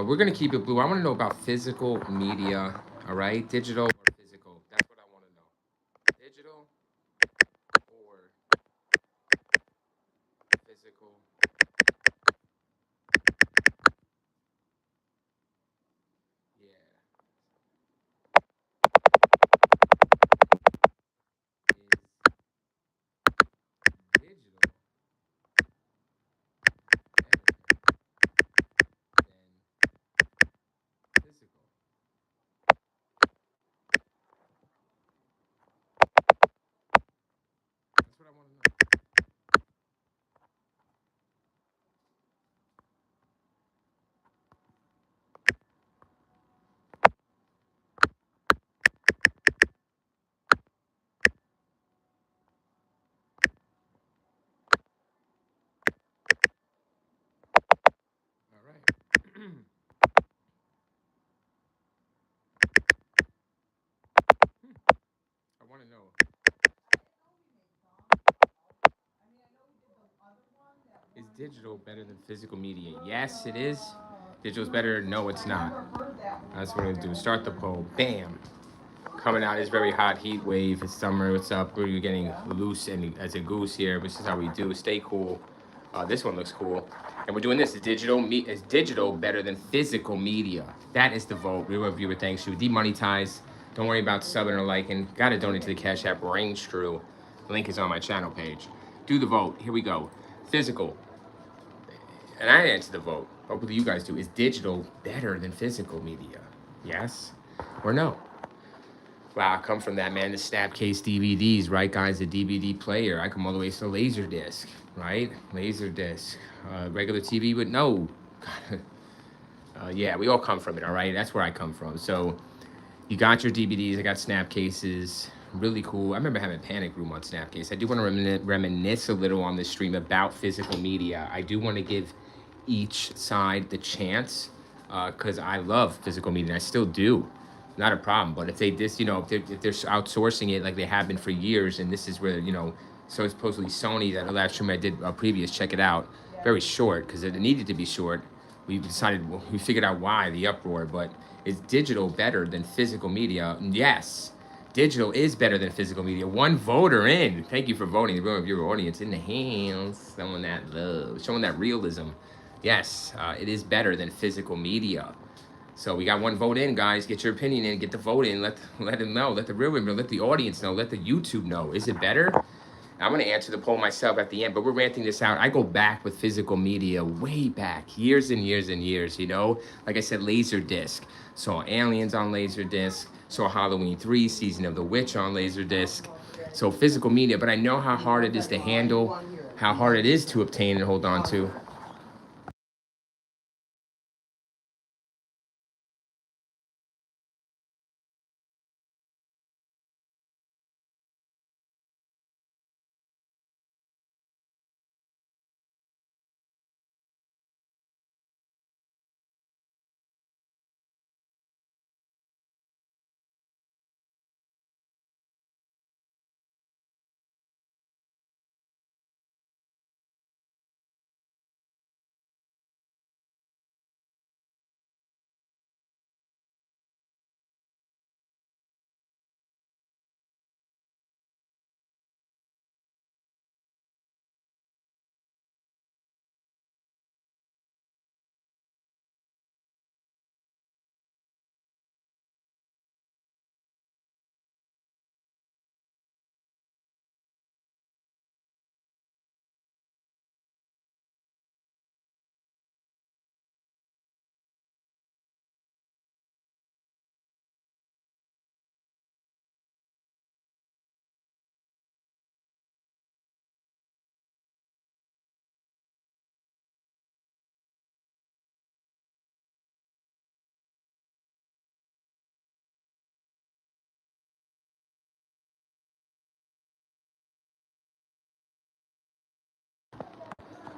We're gonna keep it blue. I want to know about physical media. All right, digital or physical? That's what I want to know. Digital or physical? Yeah. Is digital better than physical? That's what I want to know. All right. I want to know. Is digital better than physical media? Yes, it is. Digital's better. No, it's not. That's what I'm gonna do. Start the poll. Bam. Coming out is very hot heat wave. It's summer. What's up? We're getting loose and as a goose here. This is how we do. Stay cool. This one looks cool. And we're doing this. Is digital better than physical media? That is the vote. Real reviewer, thanks you. Demonetize. Don't worry about subbing or liking. Gotta donate to the Cash App Range True. The link is on my channel page. Do the vote. Here we go. Physical. And I answer the vote. Hopefully you guys do. Is digital better than physical media? Yes or no? Wow, I come from that, man. The Snapcase DVDs, right, guys? The DVD player. I come all the way to Laserdisc, right? Laserdisc. Regular TV, but no. Yeah, we all come from it, all right? That's where I come from. So you got your DVDs. I got Snapcases. Really cool. I remember having Panic Room on Snapcase. I do want to reminisce a little on this stream about physical media. I do want to give each side the chance because I love physical media, and I still do. Not a problem. But if they if they're outsourcing it like they have been for years, and this is where so supposedly Sony, that last stream I did previous, check it out. Very short because it needed to be short. We figured out why the uproar. But is digital better than physical media? Yes, digital is better than physical media. One voter in. Thank you for voting. The room of your audience in the hands. Someone that loves, showing that realism. Yes, it is better than physical media. So we got one vote in, guys. Get your opinion in. Get the vote in. Let them know. Let the real women know. Let the audience know. Let the YouTube know. Is it better? I'm going to answer the poll myself at the end, but we're ranting this out. I go back with physical media way back, years and years and years, Like I said, Laserdisc. Saw Aliens on Laserdisc. Saw Halloween 3, Season of the Witch on Laserdisc. So physical media, but I know how hard it is to handle, how hard it is to obtain and hold on to.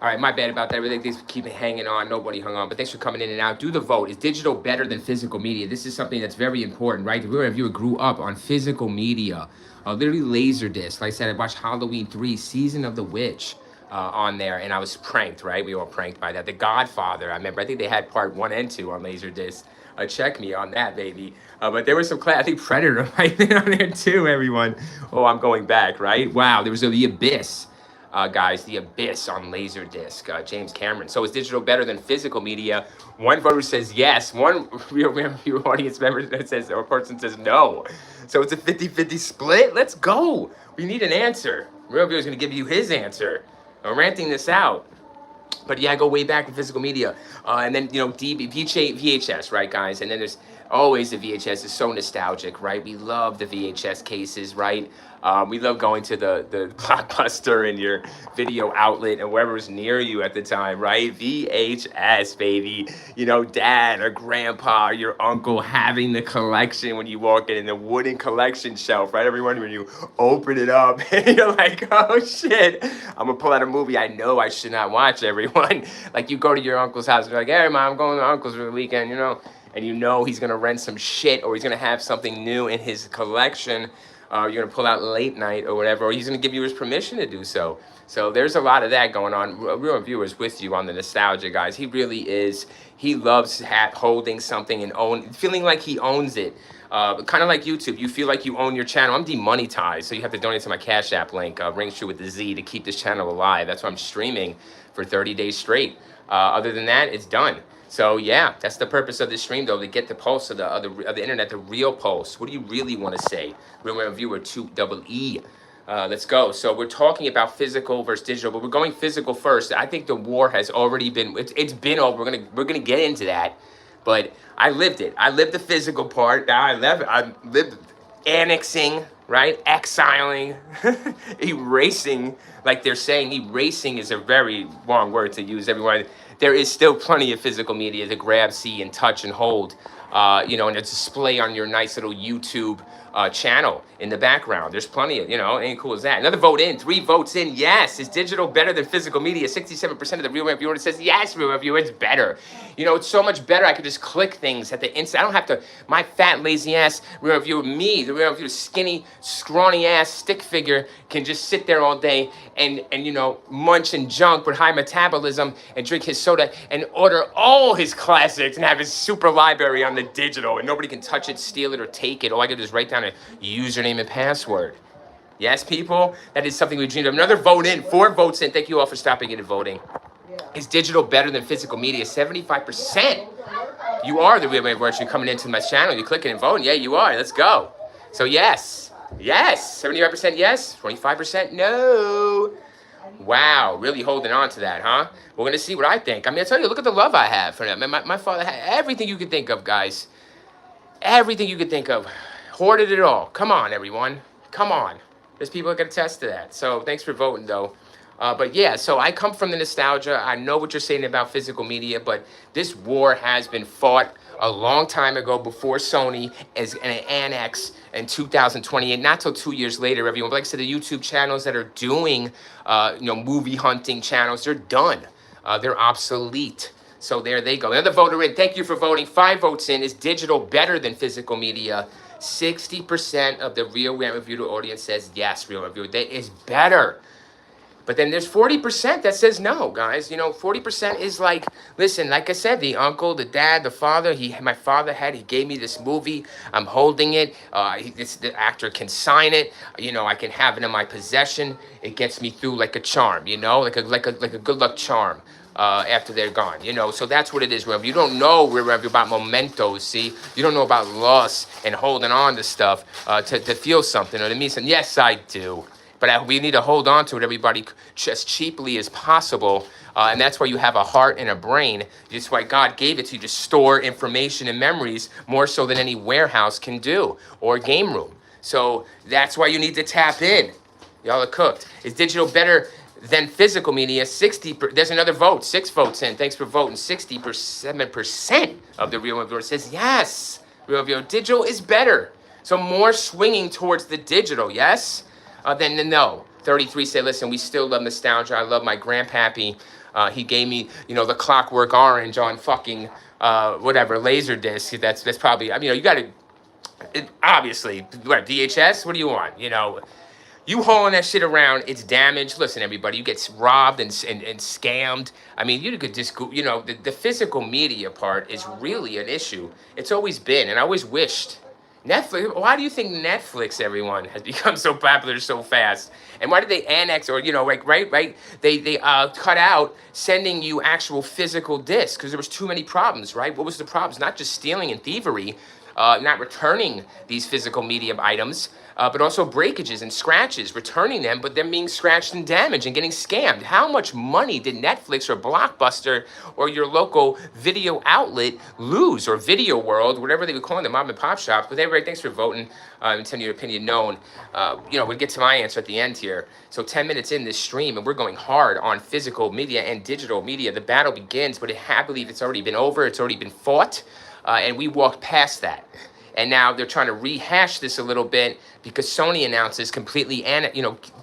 All right, my bad about that. Really, thanks for keeping hanging on. Nobody hung on, but thanks for coming in and out. Do the vote. Is digital better than physical media? This is something that's very important, right? The reviewer grew up on physical media, literally Laserdisc. Like I said, I watched Halloween 3, Season of the Witch, on there, and I was pranked, right? We were all pranked by that. The Godfather, I remember, I think they had part 1 and 2 on Laserdisc. Check me on that, baby. But there was some I think Predator might have been on there too, everyone. Oh, I'm going back, right? Wow, there was The Abyss. Guys, The Abyss on Laserdisc, James Cameron. So is digital better than physical media? One voter says yes. One real audience member that says, or person says no. So it's a 50-50 split. Let's go. We need an answer. Real Viewer is going to give you his answer. I'm ranting this out. But yeah, I go way back in physical media. And then, VHS, right, guys? And then there's always the VHS. Is so nostalgic, right? We love the VHS cases, right? We love going to the Blockbuster and your video outlet and wherever was near you at the time, right? VHS, baby. Dad or grandpa or your uncle having the collection when you walk in the wooden collection shelf, right? Everyone, when you open it up and you're like, oh shit, I'm gonna pull out a movie I know I should not watch, everyone. Like you go to your uncle's house and you're like, hey, mom, I'm going to uncle's for the weekend, and he's gonna rent some shit or he's gonna have something new in his collection. You're gonna pull out late night or whatever, or he's gonna give you his permission to do so. So there's a lot of that going on. Real Viewers with you on the nostalgia, guys. He really is. He loves holding something and feeling like he owns it. Kind of like YouTube. You feel like you own your channel. I'm demonetized, so you have to donate to my Cash App link, Rings True with the Z, to keep this channel alive. That's why I'm streaming for 30 days straight. Other than that, it's done. So yeah, that's the purpose of this stream, though, to get the pulse of the internet, the real pulse. What do you really want to say? Real Viewer 2EE. Let's go. So we're talking about physical versus digital, but we're going physical first. I think the war has already been. It's been over. We're gonna get into that, but I lived it. I lived the physical part. Now I lived annexing, right? Exiling, erasing. Like they're saying, erasing is a very wrong word to use. Everyone. There is still plenty of physical media to grab, see, and touch and hold, and to display on your nice little YouTube channel in the background. There's plenty of, ain't cool as that. Another vote in, 3 votes in. Yes, is digital better than physical media? 67% of the Real Viewer says yes, Real Viewer, it's better. It's so much better. I could just click things at the instant. I don't have to, my fat, lazy ass Real Viewer, me, the Real Viewer, skinny, scrawny ass stick figure can just sit there all day and munch and junk with high metabolism and drink his soda and order all his classics and have his super library on the digital, and nobody can touch it, steal it, or take it. All I gotta do is write down a username and password. Yes, people, that is something we dreamed of. Another vote in, 4 votes in. Thank you all for stopping in and voting. Is digital better than physical media? 75%. You are the Real Viewer. You're coming into my channel, you're clicking and voting. Yeah, you are. Let's go. So yes, 75% yes, 25% no. Wow, really holding on to that, huh? We're gonna see what I think. I tell you, look at the love I have for them. My father had everything you could think of, guys. Everything you could think of. Hoarded it all. Come on, everyone. Come on. There's people that can attest to that. So thanks for voting, though. But yeah, so I come from the nostalgia. I know what you're saying about physical media, but this war has been fought a long time ago before Sony as an annex in 2028, not till 2 years later, everyone. But like I said, the YouTube channels that are doing, movie hunting channels, they're done. They're obsolete. So there they go. Another voter in. Thank you for voting. 5 votes in. Is digital better than physical media? 60% of the Real Viewer audience says yes, Real Viewer. That is better. But then there's 40% that says no, guys. 40% is like, listen, like I said, the uncle, the dad, the father, my father he gave me this movie. I'm holding it. The actor can sign it. I can have it in my possession. It gets me through like a charm, like a good luck charm. After they're gone, so that's what it is. You don't know about mementos, see? You don't know about loss and holding on to stuff to feel something or to mean something. Yes, I do. But we need to hold on to it, everybody, as cheaply as possible. And that's why you have a heart and a brain. That's why God gave it to you to store information and memories more so than any warehouse can do or a game room. So that's why you need to tap in. Y'all are cooked. Is digital better than physical media? There's another vote. 6 votes in. Thanks for voting. 67% of the Real Viewer says yes. Real Viewer, digital is better. So more swinging towards the digital, yes? Then the no. 33 say, listen, we still love nostalgia. I love my grandpappy. He gave me, the Clockwork Orange on fucking whatever Laserdisc. That's probably. You got to. Obviously, what VHS? What do you want? You hauling that shit around, it's damaged. Listen, everybody, you get robbed and scammed. I mean, you could just go, the physical media part is really an issue. It's always been, and I always wished. Netflix, why do you think Netflix, everyone, has become so popular so fast? And why did they annex or, like, right? They cut out sending you actual physical discs because there was too many problems, right? What was the problems? Not just stealing and thievery, not returning these physical media items, but also breakages and scratches, returning them, but them being scratched and damaged and getting scammed. How much money did Netflix or Blockbuster or your local video outlet lose, or Video World, whatever they were calling the mom and pop shops? But everybody, thanks for voting and sending your opinion known. We'll get to my answer at the end here. So 10 minutes in this stream, and we're going hard on physical media and digital media. The battle begins, but I believe it's already been over. It's already been fought, and we walked past that. And now they're trying to rehash this a little bit because Sony announces completely,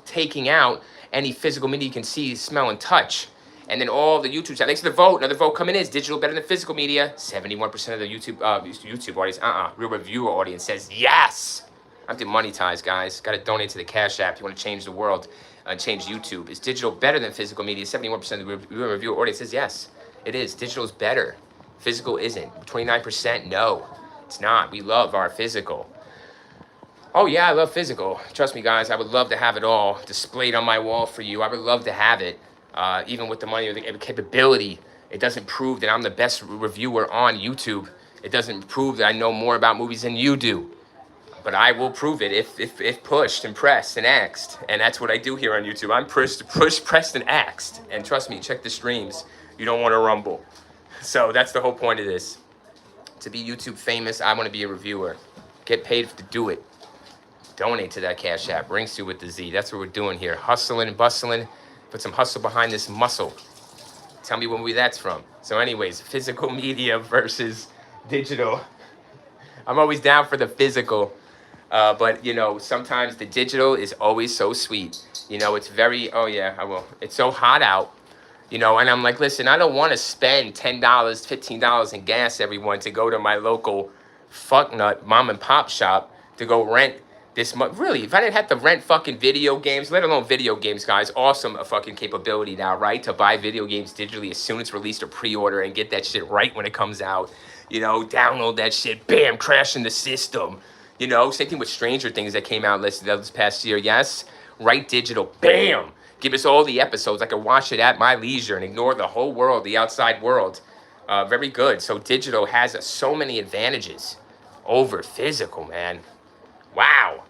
taking out any physical media you can see, smell, and touch. And then all the YouTube channels. Thanks for the vote. Another vote coming in. Is digital better than physical media? 71% of the YouTube audience, real reviewer audience says yes. I'm demonetized, guys. Got to donate to the Cash App if you want to change the world, change YouTube. Is digital better than physical media? 71% of the real reviewer audience says yes. It is. Digital is better. Physical isn't. 29% no. It's not. We love our physical. Oh, yeah, I love physical. Trust me, guys, I would love to have it all displayed on my wall for you. I would love to have it, even with the money or the capability. It doesn't prove that I'm the best reviewer on YouTube. It doesn't prove that I know more about movies than you do. But I will prove it if pushed and pressed and axed. And that's what I do here on YouTube. I'm pushed, pressed, and axed. And trust me, check the streams. You don't want to rumble. So that's the whole point of this. To be YouTube famous, I want to be a reviewer. Get paid to do it. Donate to that Cash App. Ringsu with the Z. That's what we're doing here. Hustling and bustling. Put some hustle behind this muscle. Tell me what movie that's from. So anyways, physical media versus digital. I'm always down for the physical. But, sometimes the digital is always so sweet. It's very, oh yeah, I will. It's so hot out. And I'm like, listen, I don't want to spend $10, $15 in gas, everyone, to go to my local fucknut mom and pop shop to go rent this month. Really, if I didn't have to rent fucking video games, let alone video games, guys, awesome fucking capability now, right? To buy video games digitally as soon as it's released or pre-order and get that shit right when it comes out. Download that shit, bam, crashing the system. Same thing with Stranger Things that came out this past year, yes? Right digital, bam! Give us all the episodes. I can watch it at my leisure and ignore the whole world, the outside world. Very good. So digital has so many advantages over physical, man. Wow.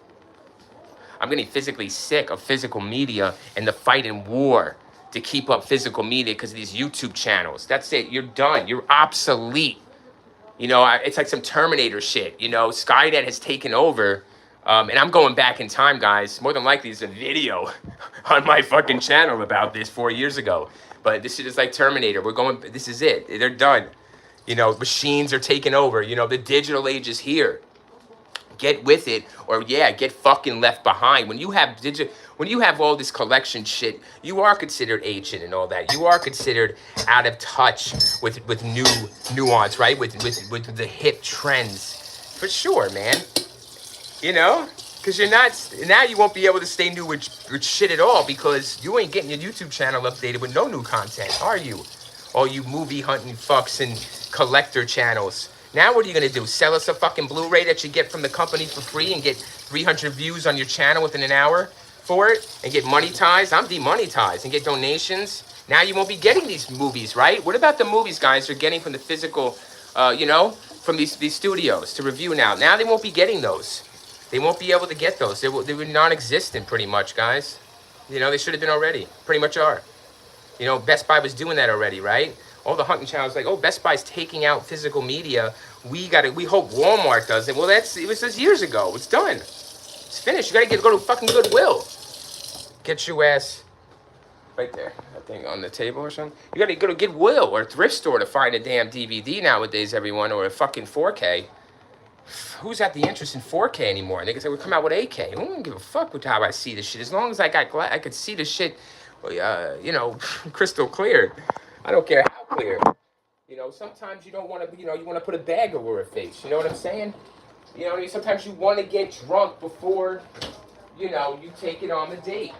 I'm getting physically sick of physical media and the fight and war to keep up physical media because of these YouTube channels. That's it. You're done. You're obsolete. It's like some Terminator shit. Skynet has taken over. And I'm going back in time, guys. More than likely, there's a video on my fucking channel about this 4 years ago. But this shit is like Terminator. This is it. They're done. Machines are taking over. The digital age is here. Get with it, or get fucking left behind. When you have all this collection shit, you are considered ancient and all that. You are considered out of touch with new nuance, right? With the hip trends. For sure, man. Because you're not, now you won't be able to stay new with shit at all because you ain't getting your YouTube channel updated with no new content, are you? All you movie hunting fucks and collector channels. Now what are you going to do? Sell us a fucking Blu-ray that you get from the company for free and get 300 views on your channel within an hour for it and get monetized? I'm demonetized and get donations. Now you won't be getting these movies, right? What about the movies, guys, you're getting from the physical, from these studios to review now? Now they won't be getting those. They won't be able to get those. They were non-existent pretty much, guys. They should have been already. Pretty much are. Best Buy was doing that already, right? All the hunting channels like, oh, Best Buy's taking out physical media. We hope Walmart does it. Well, it was just years ago. It's done. It's finished. You gotta go to fucking Goodwill. Get your ass right there. I think on the table or something. You gotta go to Goodwill or a thrift store to find a damn DVD nowadays, everyone, or a fucking 4K. Who's got the interest in 4K anymore? They can say we come out with 8K. I don't give a fuck with how I see this shit. As long as I could see the shit, crystal clear. I don't care how clear. Sometimes you don't want to, you want to put a bag over her face. You know what I'm saying? Sometimes you want to get drunk before you know, you take it on the date.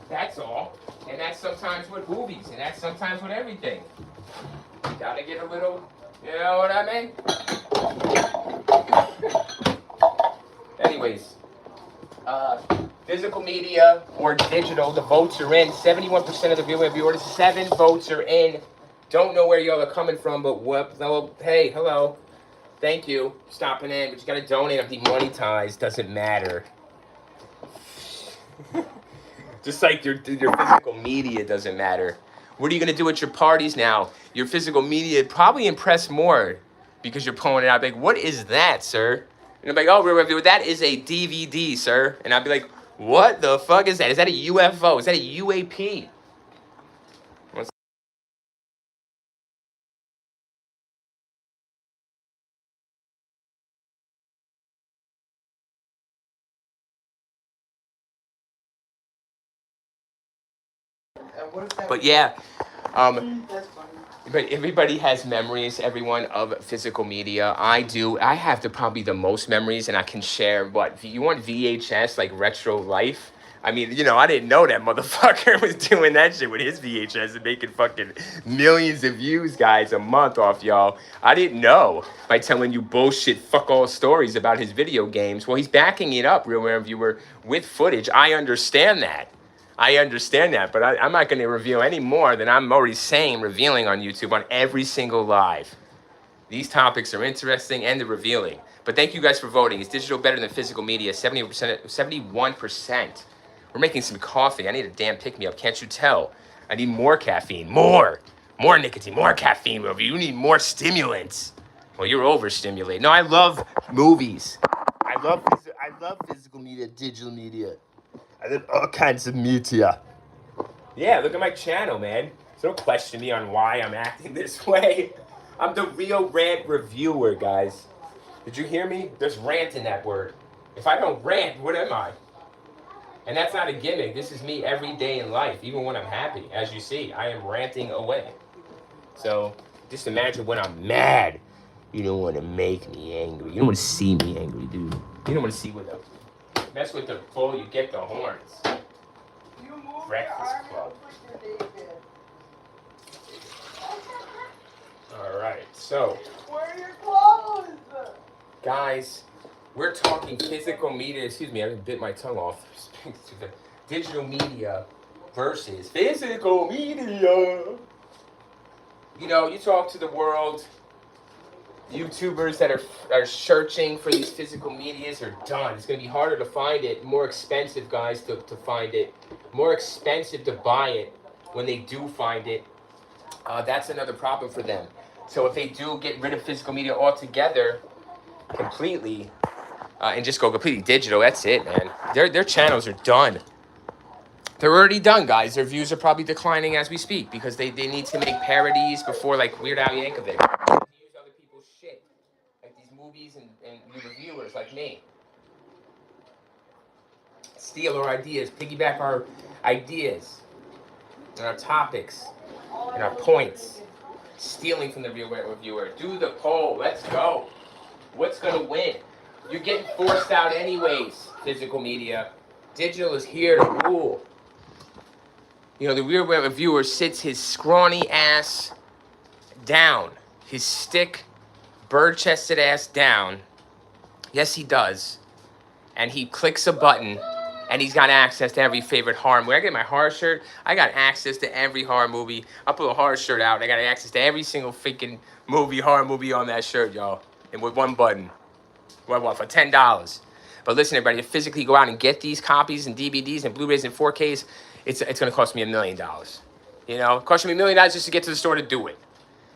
That's all. And that's sometimes with movies, and that's sometimes with everything. You gotta get a little, you know what I mean? Anyways, physical media or digital, the votes are in. 71% of the viewers, 7 votes are in. Don't know where y'all are coming from, but what? Well, hey, hello. Thank you. Stopping in, but you gotta donate. I'm demonetized. Doesn't matter. Just like your physical media doesn't matter. What are you gonna do at your parties now? Your physical media probably impress more because you're pulling it out. Like, what is that, sir? And I'm like, oh, that is a DVD, sir. And I'd be like, what the fuck is that? Is that a UFO? Is that a UAP? But yeah, but everybody has memories, everyone, of physical media. I do. I have probably the most memories, and I can share what you want VHS, like Retro Life. I mean, you know, I didn't know that motherfucker was doing that shit with his VHS and making fucking millions of views, guys, a month off y'all. I didn't know by telling you bullshit, fuck all stories about his video games. Well, he's backing it up, Real Viewer, with footage. I understand that. I understand that, but I'm not going to reveal any more than I'm already saying, revealing on YouTube on every single live. These topics are interesting and they're revealing. But thank you guys for voting. Is digital better than physical media? 70%, 71%. We're making some coffee. I need a damn pick-me-up. Can't you tell? I need more caffeine. More nicotine. More caffeine. You need more stimulants. Well, you're overstimulated. No, I love movies. I love physical media, digital media. I love all kinds of media. Yeah, look at my channel, man. So don't question me on why I'm acting this way. I'm the real rant reviewer, guys. Did you hear me? There's rant in that word. If I don't rant, what am I? And that's not a gimmick. This is me every day in life, even when I'm happy. As you see, I am ranting away. So just imagine when I'm mad. You don't want to make me angry. You don't want to see me angry, dude. You don't want to see what the mess with the bull, you get the horns. Breakfast Club. Alright, so where are your clothes? Guys, we're talking physical media. Excuse me, I bit my tongue off. Digital media versus physical media. You know, you talk to the world. YouTubers that are searching for these physical medias are done. It's going to be harder to find it, more expensive, guys, to find it, more expensive to buy it when they do find it. That's another problem for them. So if they do get rid of physical media altogether, completely, and just go completely digital, that's it, man. Their channels are done. They're already done, guys. Their views are probably declining as we speak because they need to make parodies before, like, Weird Al Yankovic. Use other people's shit, like these movies and reviewers like me. Steal our ideas, piggyback our ideas and our topics and our points. Stealing from the real reviewer. Do the poll. Let's go. What's going to win? You're getting forced out anyways, physical media. Digital is here to rule. You know, the real reviewer sits his scrawny ass down. His stick, bird-chested ass down. Yes, he does. And he clicks a button, and he's got access to every favorite horror movie. When I get my horror shirt, I got access to every horror movie. I'll put a horror shirt out, and I got access to every single freaking horror movie on that shirt, y'all. And with one button. What, for $10. But listen, everybody, to physically go out and get these copies and DVDs and Blu-rays and 4Ks, it's going to cost me $1 million. You know, it costs me $1 million just to get to the store to do it.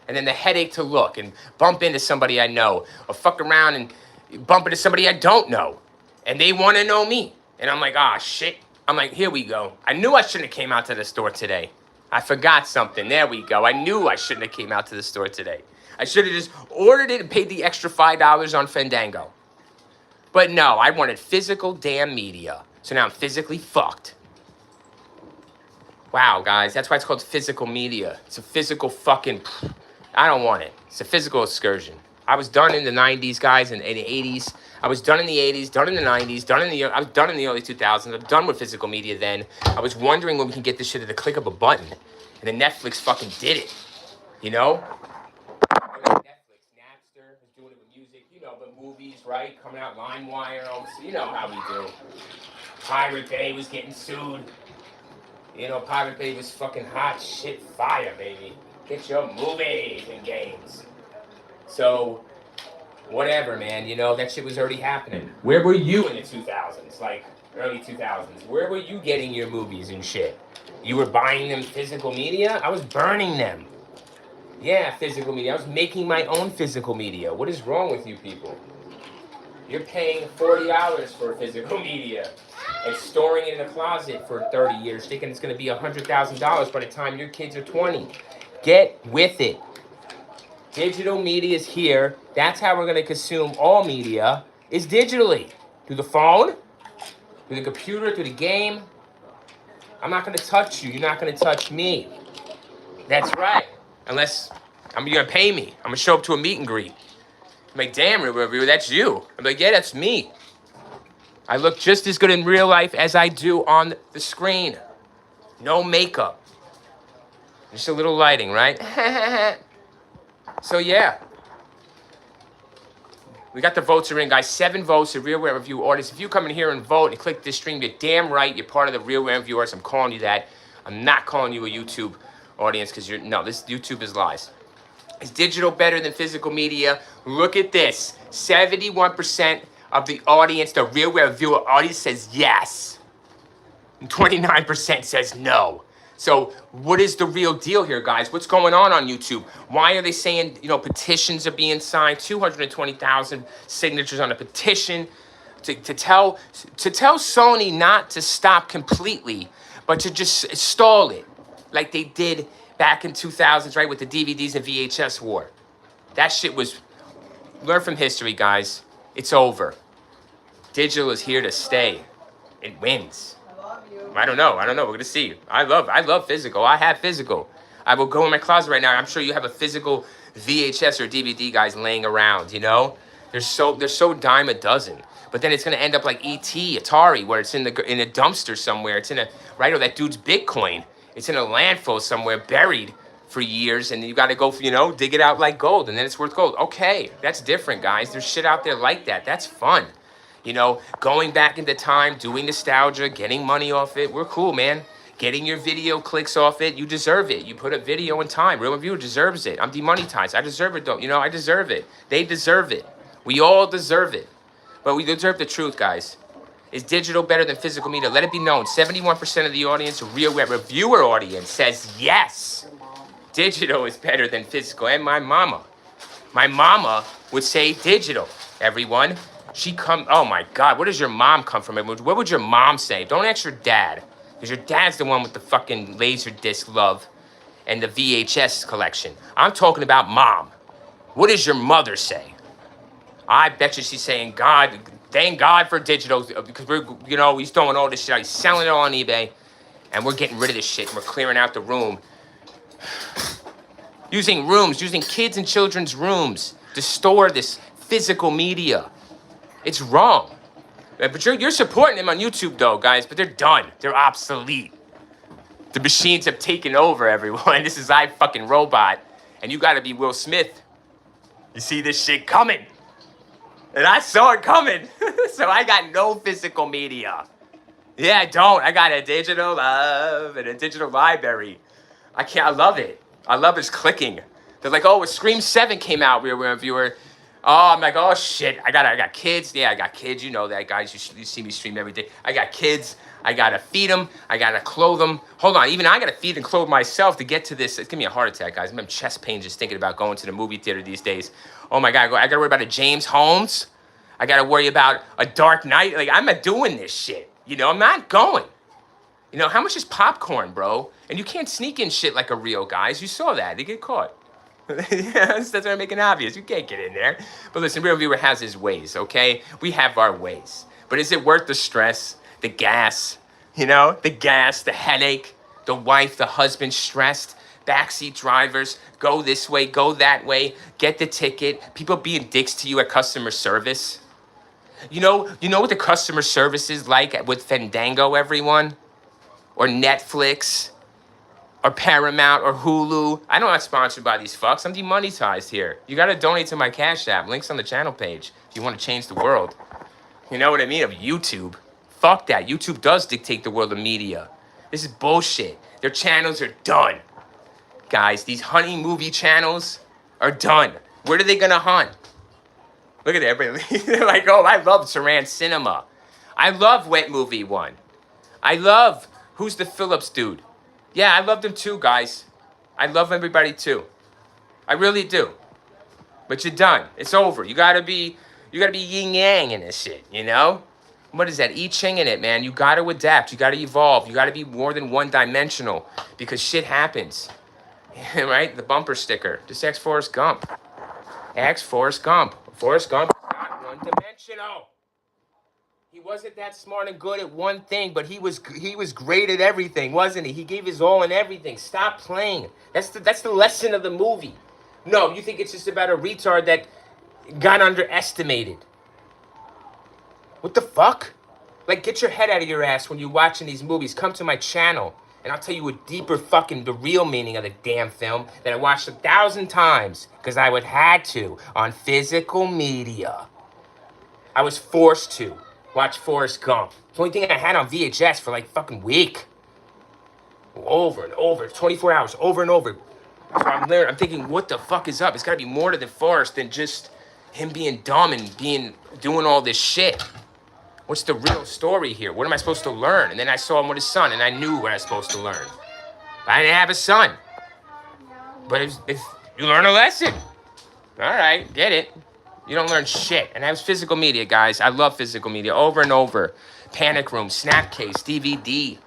And then the headache to look and bump into somebody I know, or fuck around and bump into somebody I don't know. And they want to know me. And I'm like, ah, shit. I'm like, here we go. I knew I shouldn't have came out to the store today. I forgot something. There we go. I knew I shouldn't have came out to the store today. I should have just ordered it and paid the extra $5 on Fandango. But no, I wanted physical damn media. So now I'm physically fucked. Wow, guys, that's why it's called physical media. It's a physical fucking... I don't want it. It's a physical excursion. I was done in the 90s, guys, and in the 80s. I was done in the 80s, done in the 90s, I was done in the early 2000s. I'm done with physical media then. I was wondering when we can get this shit at the click of a button. And then Netflix fucking did it. You know? Netflix, Napster was doing it with music. You know, the movies, right? Coming out LimeWire. You know how we do. Pirate Bay was getting sued. You know, Pirate Bay was fucking hot shit fire, baby. Get your movies and games. So, whatever, man. You know, that shit was already happening. Where were you in the 2000s? Like, early 2000s. Where were you getting your movies and shit? You were buying them physical media? I was burning them. Yeah, physical media. I was making my own physical media. What is wrong with you people? You're paying $40 for physical media and storing it in a closet for 30 years, thinking it's going to be $100,000 by the time your kids are 20. Get with it. Digital media is here. That's how we're going to consume all media, is digitally. Through the phone, through the computer, through the game. I'm not going to touch you. You're not going to touch me. That's right. Unless you're going to pay me. I'm going to show up to a meet and greet. I'm like, damn, reviewer, that's you. I'm like, yeah, that's me. I look just as good in real life as I do on the screen. No makeup. Just a little lighting, right? So, yeah. We got the votes are in, guys. 7 votes, the Real Wear Review audience. If you come in here and vote and click this stream, you're damn right. You're part of the Real Wear Reviewers. I'm calling you that. I'm not calling you a YouTube audience because this YouTube is lies. Is digital better than physical media? Look at this. 71% of the audience, the Real Wear Reviewer audience, says yes. And 29% says no. So what is the real deal here, guys? What's going on YouTube? Why are they saying, petitions are being signed? 220,000 signatures on a petition to tell Sony not to stop completely, but to just stall it like they did back in 2000s, right, with the DVDs and VHS war. That shit was, learn from history, guys. It's over. Digital is here to stay. It wins. I love you. I don't know. We're going to see. I love physical. I have physical. I will go in my closet right now. I'm sure you have a physical VHS or DVD, guys, laying around, They're so dime a dozen. But then it's going to end up like E.T., Atari, where it's in a dumpster somewhere. It's or that dude's Bitcoin. It's in a landfill somewhere, buried for years, and you got to go, dig it out like gold, and then it's worth gold. Okay, that's different, guys. There's shit out there like that. That's fun. Going back into time, doing nostalgia, getting money off it. We're cool, man. Getting your video clicks off it. You deserve it. You put a video in time. Real Reviewer deserves it. I'm demonetized. I deserve it, though. I deserve it. They deserve it. We all deserve it. But we deserve the truth, guys. Is digital better than physical media? Let it be known. 71% of the audience, Real Web Reviewer audience, says yes. Digital is better than physical. And my mama would say digital, everyone. Oh my God, where does your mom come from? What would your mom say? Don't ask your dad, because your dad's the one with the fucking Laserdisc love and the VHS collection. I'm talking about mom. What does your mother say? I bet you she's saying, God, thank God for digital, because he's throwing all this shit out. He's selling it all on eBay, and we're getting rid of this shit, and we're clearing out the room. Using kids and children's rooms to store this physical media. It's wrong. But you're supporting them on YouTube, though, guys, but they're done. They're obsolete. The machines have taken over, everyone. This is iFucking-Robot, and you gotta be Will Smith. You see this shit coming. And I saw it coming. So I got no physical media. Yeah, I don't. I got a digital love and a digital library. I love it. I love his clicking. They're like, oh, Scream 7 came out, Real Reviewer. Oh, I'm like, oh, shit. I got kids. Yeah, I got kids. You know that, guys. You see me stream every day. I got kids. I got to feed them. I got to clothe them. Hold on. Even I got to feed and clothe myself to get to this. It's giving me a heart attack, guys. I'm having chest pain just thinking about going to the movie theater these days. Oh, my God. I got to worry about a James Holmes. I got to worry about a Dark Knight. Like, I'm not doing this shit. I'm not going. How much is popcorn, bro? And you can't sneak in shit like a real, guys. You saw that. They get caught. That's what I'm making obvious. You can't get in there. But listen, Real Viewer has his ways, okay? We have our ways. But is it worth the stress, the gas, the gas, the headache, the wife, the husband stressed, backseat drivers, go this way, go that way, get the ticket, people being dicks to you at customer service. You know what the customer service is like with Fandango, everyone? Or Netflix, or Paramount, or Hulu. I know I'm not sponsored by these fucks. I'm demonetized here. You gotta donate to my Cash App. Links on the channel page if you want to change the world. You know what I mean? Of YouTube. Fuck that. YouTube does dictate the world of media. This is bullshit. Their channels are done. Guys, these hunting movie channels are done. Where are they gonna hunt? Look at everybody. They're like, oh, I love Saran Cinema. I love Wet Movie 1. I love, who's the Phillips dude? Yeah, I love them too, guys. I love everybody too. I really do. But you're done. It's over. You gotta be yin yang in this shit, you know? What is that? I Ching in it, man. You gotta adapt. You gotta evolve. You gotta be more than one dimensional because shit happens. Right? The bumper sticker. Just ask Forrest Gump. Ask Forrest Gump. Forrest Gump is not one dimensional. He wasn't that smart and good at one thing, but he was great at everything, wasn't he? He gave his all in everything. Stop playing. That's the lesson of the movie. No, you think it's just about a retard that got underestimated. What the fuck? Like, get your head out of your ass when you're watching these movies. Come to my channel, and I'll tell you a deeper the real meaning of the damn film that I watched 1,000 times because I would had to on physical media. I was forced to watch Forrest Gump. It's the only thing I had on VHS for like fucking week. Over and over, 24 hours, over and over. So I'm there, I'm thinking, what the fuck is up? It's gotta be more to the Forrest than just him being dumb and doing all this shit. What's the real story here? What am I supposed to learn? And then I saw him with his son, and I knew what I was supposed to learn. I didn't have a son. But if you learn a lesson. All right, get it. You don't learn shit. And that was physical media, guys. I love physical media over and over. Panic Room, Snapcase, DVD,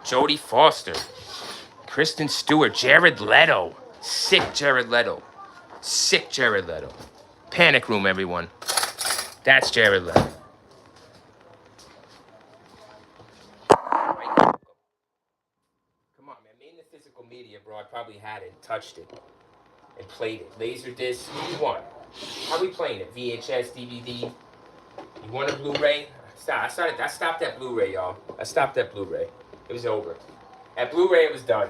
Jodie Foster, Kristen Stewart, Jared Leto. Sick Jared Leto. Sick Jared Leto. Panic Room, everyone. That's Jared Leto. Come on, man. Made in the physical media, bro. I probably had it, touched it, and played it. Laserdisc. What do you want? How are we playing it? VHS, DVD? You want a Blu-ray? I stopped at Blu-ray, y'all. I stopped at Blu-ray. It was over. At Blu-ray, it was done.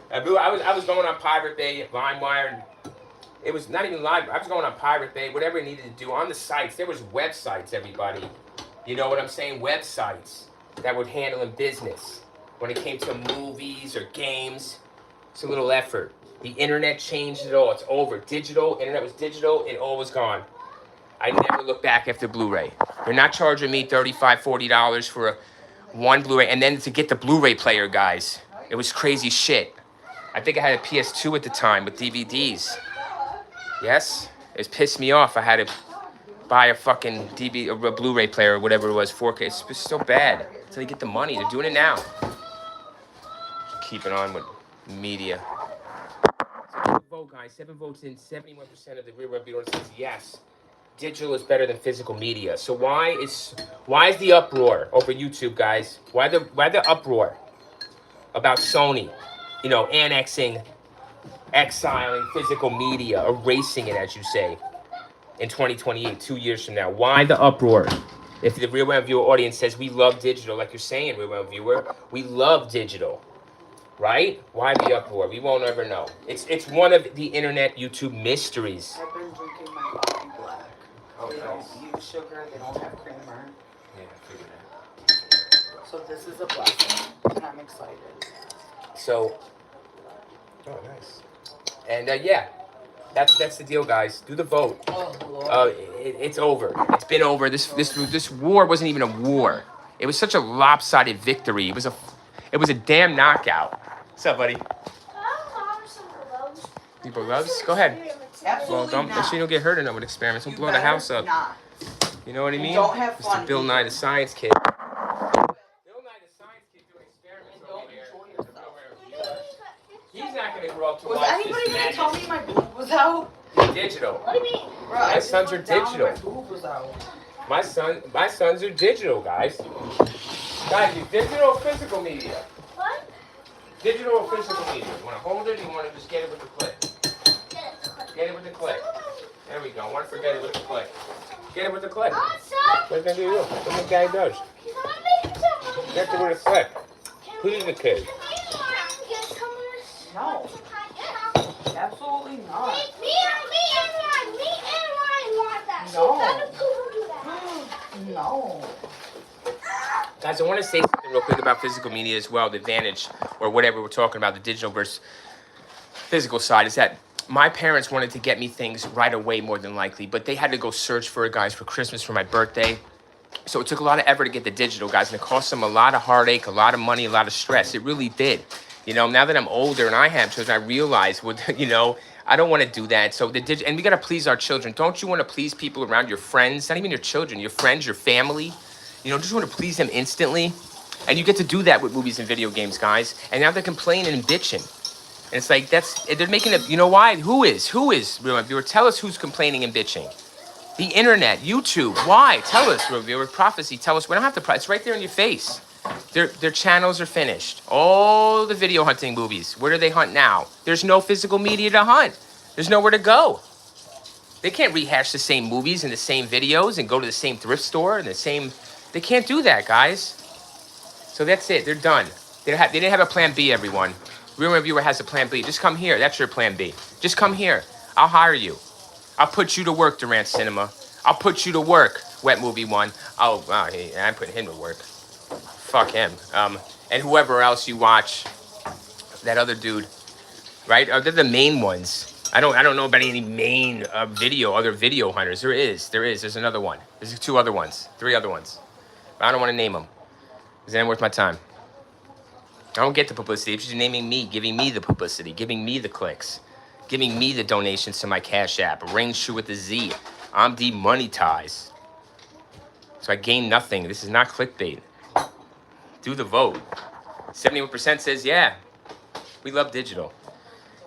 At I was going on Pirate Bay, LimeWire. It was not even live. I was going on Pirate Bay, whatever I needed to do. On the sites, there was websites, everybody. You know what I'm saying? Websites that would handle in business. When it came to movies or games, it's a little effort. The internet changed it all. It's over. Digital, internet was digital, it all was gone. I never look back after Blu-ray. They're not charging me $35, $40 for one Blu-ray. And then to get the Blu-ray player, guys, it was crazy shit. I think I had a PS2 at the time with DVDs. Yes? It pissed me off. I had to buy a fucking a Blu-ray player or whatever it was, 4K. It's so bad. Until they get the money. They're doing it now. Keeping on with media. So vote, guys. 7 votes in. 71% of the real review says yes. Digital is better than physical media. So why is the uproar over YouTube, guys? Why the uproar about Sony, annexing, exiling physical media, erasing it, as you say, in 2028, 2 years from now? Why the uproar? If the Real Web Viewer audience says we love digital, like you're saying, Real Web Viewer, we love digital, right? Why the uproar? We won't ever know. It's one of the internet YouTube mysteries. I've been drinking my coffee black. They don't use sugar. They don't have creamer. Yeah, I figured that. So this is a blessing, and I'm excited. So, oh, nice. And yeah, that's the deal, guys. Do the vote. Oh, Lord. It's over. It's been over. This war wasn't even a war. It was such a lopsided victory. It was a damn knockout. What's up, buddy? People loves? Go ahead. Absolutely Well, not. make sure you don't get hurt in them with experiments. Don't You blow the better house up. not. You know what I mean? don't have Mr. fun Bill either. Nye, the science kid. Bill Nye, the science kid, doing experiments And over don't here. enjoy yourself. He's not gonna grow up to Was watch anybody this gonna tell madness. me my boob was out? Digital. What do you mean? Bro, I just sons are looked down and digital. My boob was out. My sons are digital, guys. Guys, you digital or physical media? What? Digital or physical media? You want to hold it or you want to just get it with the click? Get it with the click. There we go. One for get it with the click. Get it with the click. What can you do? What the guy does? Get it with the click. Please the kid. No. Absolutely not. No. No. Guys, I want to say something real quick about physical media as well. The advantage, or whatever we're talking about, the digital versus physical side, is that my parents wanted to get me things right away, more than likely, but they had to go search for it, guys, for Christmas, for my birthday. So it took a lot of effort to get the digital, guys, and it cost them a lot of heartache, a lot of money, a lot of stress. It really did. You know, now that I'm older and I have children, I realize, you know, I don't want to do that. So and we got to please our children. Don't you want to please people around, your friends, not even your children, your friends, your family? You know, just want to please them instantly. And you get to do that with movies and video games, guys. And now they're complaining and bitching. And it's like, they're making it, you know why? Who is? Real viewer, tell us who's complaining and bitching. The internet, YouTube, why? Tell us, real viewer, prophecy, tell us. We don't have to, it's right there in your face. Their channels are finished. All the video hunting movies, where do they hunt now? There's no physical media to hunt. There's nowhere to go. They can't rehash the same movies and the same videos and go to the same thrift store and the same, they can't do that, guys. So that's it, they're done. They didn't have a plan B, everyone. Real Reviewer has a plan B. Just come here, that's your plan B. Just come here, I'll hire you. I'll put you to work, Durant Cinema. I'll put you to work, Wet Movie One. Hey, I'm putting him to work. Fuck him. And whoever else you watch, that other dude, right? They're the main ones. I don't know about any main other video hunters. There is. There's another one. There's 2 other ones, 3 other ones. But I don't want to name them. Because it ain't worth my time. I don't get the publicity. It's just naming me, giving me the publicity, giving me the clicks, giving me the donations to my Cash App. Ring Shoe with a Z. I'm demonetized. So I gain nothing. This is not clickbait. Do the vote. 71% says, yeah, we love digital.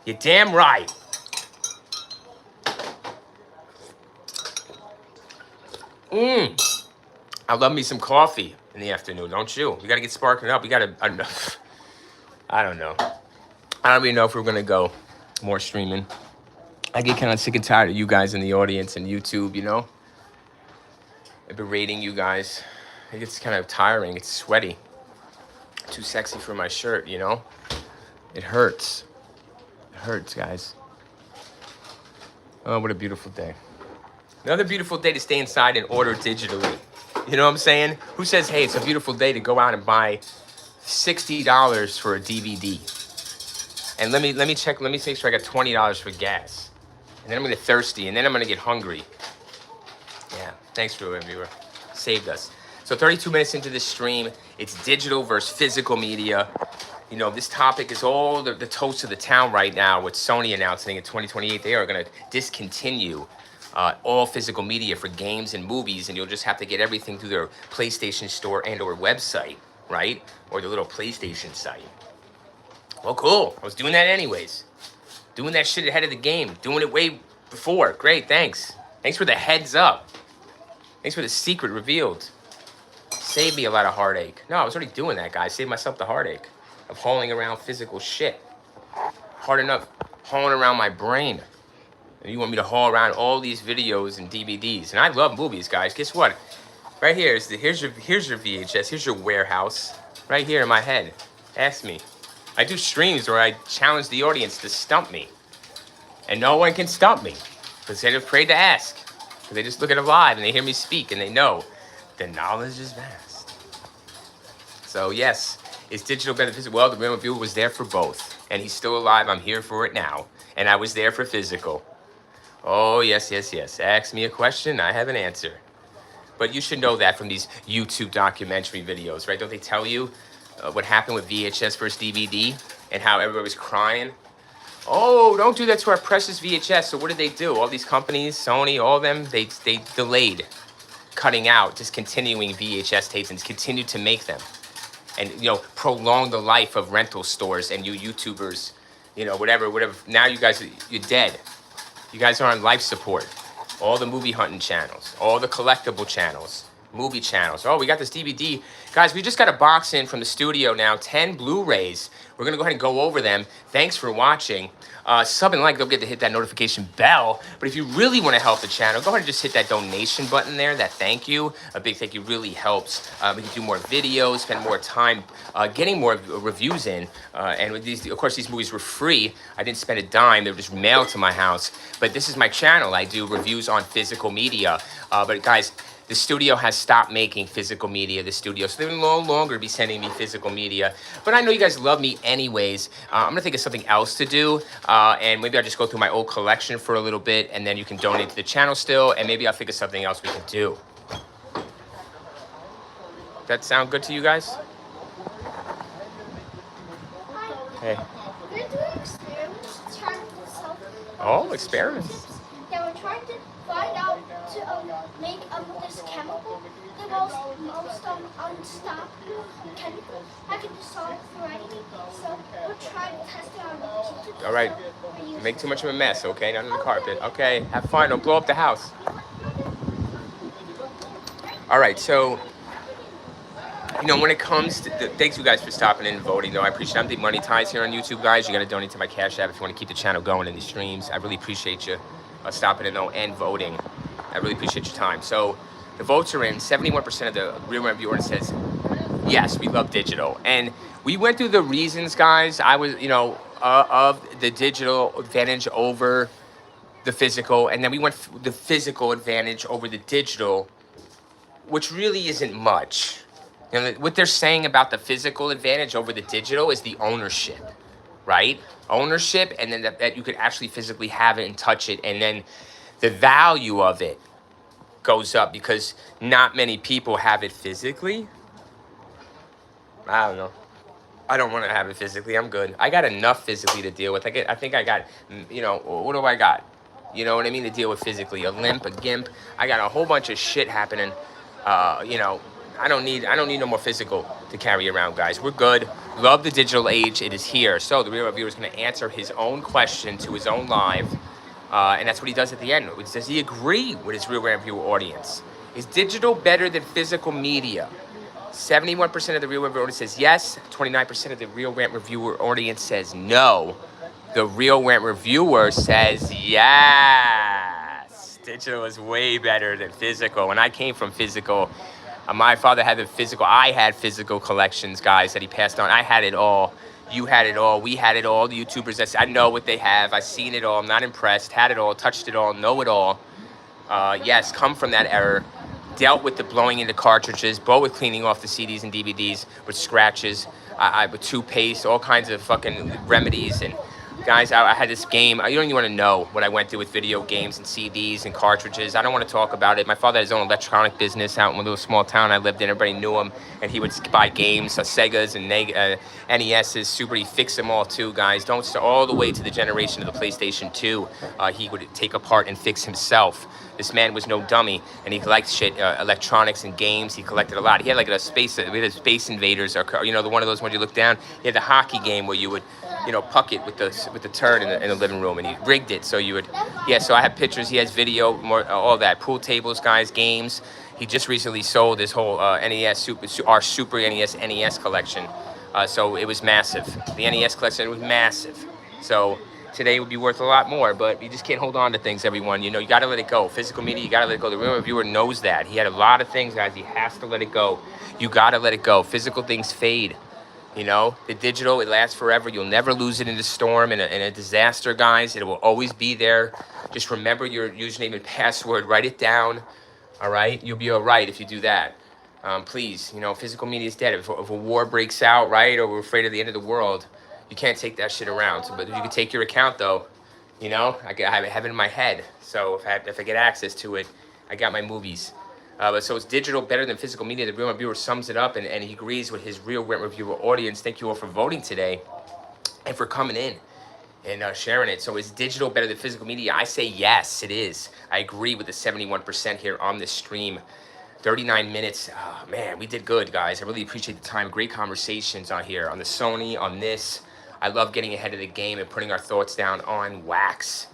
You're damn right. I love me some coffee in the afternoon, don't you? We got to get sparking up. We got to, I don't know. I don't even know if we're going to go more streaming. I get kind of sick and tired of you guys in the audience and YouTube, you know? I've been rating you guys. It gets kind of tiring. It's sweaty. Too sexy for my shirt, you know? It hurts. It hurts, guys. Oh, what a beautiful day. Another beautiful day to stay inside and order digitally. You know what I'm saying? Who says, hey, it's a beautiful day to go out and buy $60 for a DVD? And let me check, let me make sure I got $20 for gas. And then I'm gonna get thirsty, and then I'm gonna get hungry. Yeah, thanks for the viewer. Saved us. So 32 minutes into this stream, it's digital versus physical media. You know, this topic is all the toast of the town right now with Sony announcing in 2028 they are gonna discontinue all physical media for games and movies, and you'll just have to get everything through their PlayStation Store and or website, right? Or the little PlayStation site. Well, cool. I was doing that anyways. Doing that shit ahead of the game. Doing it way before. Great, thanks. Thanks for the heads up. Thanks for the secret revealed. Saved me a lot of heartache. No, I was already doing that, guys. Saved myself the heartache of hauling around physical shit. Hard enough hauling around my brain. And you want me to haul around all these videos and DVDs. And I love movies, guys. Guess what? Right here is here's your VHS. Here's your warehouse. Right here in my head. Ask me. I do streams where I challenge the audience to stump me. And no one can stump me. Because they're afraid to ask. Because they just look at it live and they hear me speak and they know the knowledge is vast. So yes, is digital better than physical? Well, the real viewer was there for both. And he's still alive. I'm here for it now. And I was there for physical. Oh, yes, yes, yes. Ask me a question, I have an answer. But you should know that from these YouTube documentary videos, right? Don't they tell you what happened with VHS versus DVD and how everybody was crying? Oh, don't do that to our precious VHS. So what did they do? All these companies, Sony, all of them, they delayed cutting out, discontinuing VHS tapes and continued to make them. And, you know, prolong the life of rental stores and you YouTubers, you know, whatever. Now you guys, you're dead. You guys are on life support. All the movie hunting channels, all the collectible channels, movie channels. Oh, we got this DVD. Guys, we just got a box in from the studio now, 10 Blu-rays. We're going to go ahead and go over them. Thanks for watching. Sub and like, don't forget to hit that notification bell. But if you really want to help the channel, go ahead and just hit that donation button there, that thank you. A big thank you really helps. We can do more videos, spend more time getting more reviews in. And with these, of course, these movies were free. I didn't spend a dime. They were just mailed to my house. But this is my channel. I do reviews on physical media. But guys, the studio has stopped making physical media, the studio, so they will no longer be sending me physical media. But I know you guys love me anyways. I'm gonna think of something else to do, and maybe I'll just go through my old collection for a little bit, and then you can donate to the channel still, and maybe I'll think of something else we can do. That sound good to you guys? Hey. We're doing experiments trying to solve. Oh, experiments. Yeah, we're trying to find out to make this chemical, the most unstoppable chemical that can dissolve through anything. So we're trying to test it on the computer. All right. Make too much of a mess, okay? Not on the carpet. Okay, have fun. Don't blow up the house. All right, so, you know, when it comes to, thanks you guys for stopping in and voting, though. I appreciate it. I'm the Money Ties here on YouTube, guys. You got to donate to my Cash App if you want to keep the channel going in these streams. I really appreciate you stopping in, though, and voting. I really appreciate your time. So, the votes are in. 71% of the real reviewer says, yes, we love digital. And we went through the reasons, guys. I was, you know, of the digital advantage over the physical. And then we went the physical advantage over the digital, which really isn't much. You know, what they're saying about the physical advantage over the digital is the ownership, right? Ownership, and then that you could actually physically have it and touch it. And then the value of it goes up because not many people have it physically. I don't know. I don't want to have it physically. I'm good. I got enough physically to deal with. I think I got, you know, what do I got? You know what I mean? To deal with physically. A limp, a gimp. I got a whole bunch of shit happening. You know, I don't need no more physical to carry around, guys. We're good. Love the digital age. It is here. So the real reviewer is going to answer his own question to his own live. And that's what he does at the end. Does he agree with his real reviewer audience? Is digital better than physical media? 71% of the real reviewer audience says yes. 29% of the real rant reviewer audience says no. The real rant reviewer says yes. Digital is way better than physical. When I came from physical, my father had the physical. I had physical collections, guys, that he passed on. I had it all. You had it all. We had it all. The YouTubers, I know what they have. I've seen it all. I'm not impressed. Had it all. Touched it all. Know it all. Yes, come from that era. Dealt with the blowing into cartridges, both with cleaning off the CDs and DVDs, with scratches, with toothpaste, all kinds of fucking remedies. And guys, I had this game. You don't even want to know what I went through with video games and CDs and cartridges. I don't want to talk about it. My father had his own electronic business out in a little small town I lived in. Everybody knew him, and he would buy games, Segas and NESs, Super. He'd fix them all too, guys. Don't start all the way to the generation of the PlayStation 2. He would take apart and fix himself. This man was no dummy, and he liked shit, electronics and games. He collected a lot. He had like we had Space Invaders, or you know, the one of those when you look down. He had the hockey game where you would, you know, puck it with the turd in the living room, and he rigged it so you would. Yeah, so I have pictures. He has video, more all that, pool tables, guys, games. He just recently sold his whole NES our Super NES collection, so it was massive. The NES collection was massive. So today would be worth a lot more, but you just can't hold on to things, everyone. You know, you got to let it go. Physical media, you got to let it go. The real reviewer knows that. He had a lot of things, guys. He has to let it go. You got to let it go. Physical things fade. You know, the digital, it lasts forever. You'll never lose it in a storm, in a disaster, guys. It will always be there. Just remember your username and password. Write it down, all right? You'll be all right if you do that. Please, you know, physical media is dead. If a war breaks out, right, or we're afraid of the end of the world, you can't take that shit around. So, but you can take your account, though. You know, I have it in my head. So if I get access to it, I got my movies. But so it's digital better than physical media. The real reviewer sums it up, and he agrees with his real rent reviewer audience. Thank you all for voting today and for coming in and sharing it. So is digital better than physical media? I say yes, it is. I agree with the 71% here on this stream. 39 minutes. Oh, man, we did good, guys. I really appreciate the time. Great conversations on here, on the Sony, on this. I love getting ahead of the game and putting our thoughts down on wax.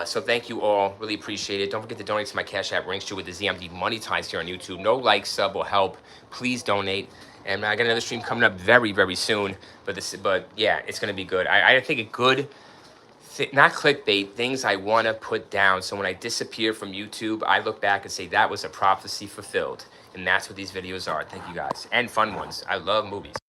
So thank you all. Really appreciate it. Don't forget to donate to my Cash App Ringstreet with the ZMD Money Ties here on YouTube. No like, sub will help. Please donate. And I got another stream coming up very, very soon. But yeah, it's gonna be good. I think a good, not clickbait, things I want to put down. So when I disappear from YouTube, I look back and say that was a prophecy fulfilled. And that's what these videos are. Thank you guys. And fun ones. I love movies.